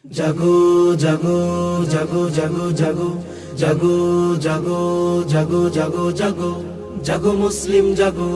জাগো জাগো জাগো জাগো জাগো জাগো জাগো জাগো জাগো জাগো জাগো মুসলিম জাগো।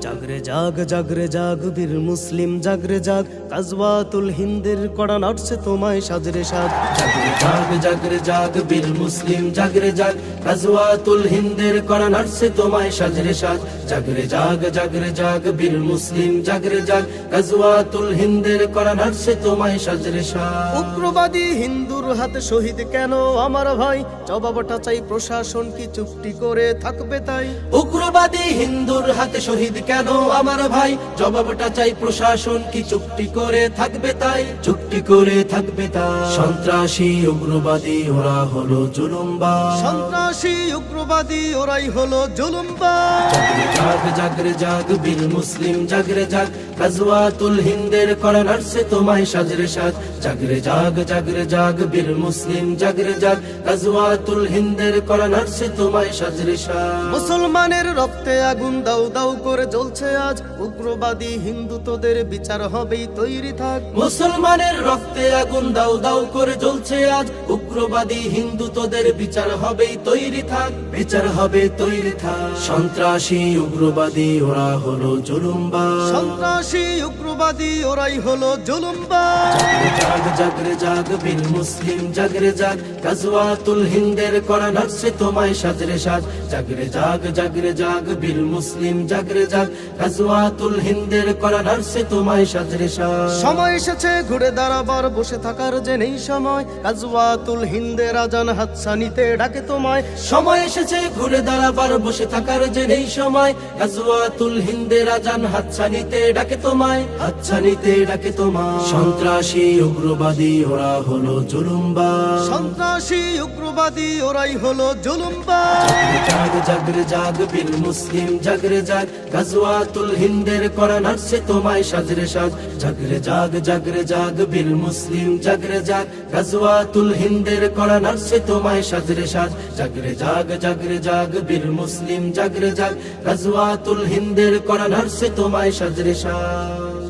জাগরে জাগ জাগরে জাগ বীর মুসলিম জাগরে জাগ, গাজওয়াতুল হিন্দের কড়া নাড়ছে তোমায় সাজরে সাজ। জাগরে জাগ জাগরে জাগ বীর মুসলিম জাগরে জাগ, গাজওয়াতুল হিন্দের কড়া নাড়ছে তোমায় সাজরে সাজ। জাগরে জাগ জাগরে জাগ বীর মুসলিম জাগরে জাগ, গাজওয়াতুল হিন্দের কড়া নাড়ছে তোমায় সাজরে সাজ। উগ্রবাদী হিন্দুর হাতে শহীদ কেন আমার ভাই, জবাবটা চাই প্রশাসন কি চুপটি করে থাকবে তাই। উগ্রবাদী হিন্দুর হাতে শহীদ কেন আমার ভাই, জবাবটা চাই প্রশাসন কি চুপটি করে থাকবে তাই, চুপটি করে থাকবে তাই। সন্ত্রাসী উগ্রবাদী ওরা হলো জুলুমবাজ, সন্ত্রাসী উগ্রবাদী ওরাই হলো জুলুমবাজ। জাগরে জাগ জাগরে জাগ বীর মুসলিম জাগরে জাগ, গাজওয়াতুল হিন্দের কড়া নাড়ছে তোমায় সাজরে সাজ। জাগরে জাগ জাগরে জাগ বীর মুসলিম জাগরে জাগ, গাজওয়াতুল হিন্দের কড়া নাড়ছে তোমায় সাজরে সাজ। মুসলমানের রক্তে আগুন দাউ দাউ করে জ্বলছে আজ, উগ্রবাদী হিন্দু তোদের বিচার হবেই তৈরি থাক। মুসলমানের রক্তে আগুন দাউ দাউ করে জ্বলছে আজ, উগ্রবাদী হিন্দু তোদের বিচার হবেই তৈরি থাক, বিচার হবে তৈরি থাক। সন্ত্রাসী উগ্রবাদী ওরা হলো জুলুমবাজ, সন্ত্রাসী উগ্রবাদী ওরাই হলো জুলুমবাজ। জাগরে জাগ জাগরে জাগ বীর মুসলিম জাগরে জাগ, গাজওয়াতুল হিন্দের কড়া নাড়ছে তোমায় সাজরে সাজ। জাগরে জাগ জাগরে জাগ বীর মুসলিম জাগরে জাগ, গাজওয়াতুল হিন্দের কড়া নাড়ছে তোমায় সাজরে সাজ। সময় এসেছে ঘুরে দাঁড়াবার, বসে থাকার যে নেই সময়, গাজওয়াতুল হিন্দের আজান হাতছানিতে ডাকে তোমায়। সময় এসেছে ঘুরে দাঁড়াবার, বসে থাকার যে নেই সময়, গাজওয়াতুল হিন্দের আজান হাতছানিতে ডাকে তোমায়, হাতছানিতে ডাকে তোমায়। সন্ত্রাসী উগ্রবাদী ওরা হলো জুলুমবাজ, সন্ত্রাসী উগ্রবাদী ওরাই হলো জুলুমবাজ। জাগরে জাগ জাগরে জাগ বীর মুসলিম জাগরে জাগ, গাজওয়াতুল হিন্দের কড়া নাড়ছে তোমায় সাজরে সাজ। জাগরে জাগ জাগরে জাগ বীর মুসলিম জাগরে জাগ, গাজওয়াতুল হিন্দের কড়া নাড়ছে তোমায় সাজরে সাজ। জাগরে জাগ জাগরে জাগ বীর মুসলিম জাগরে জাগ, গাজওয়াতুল হিন্দের কড়া নাড়ছে তোমায় সাজরে সাজ।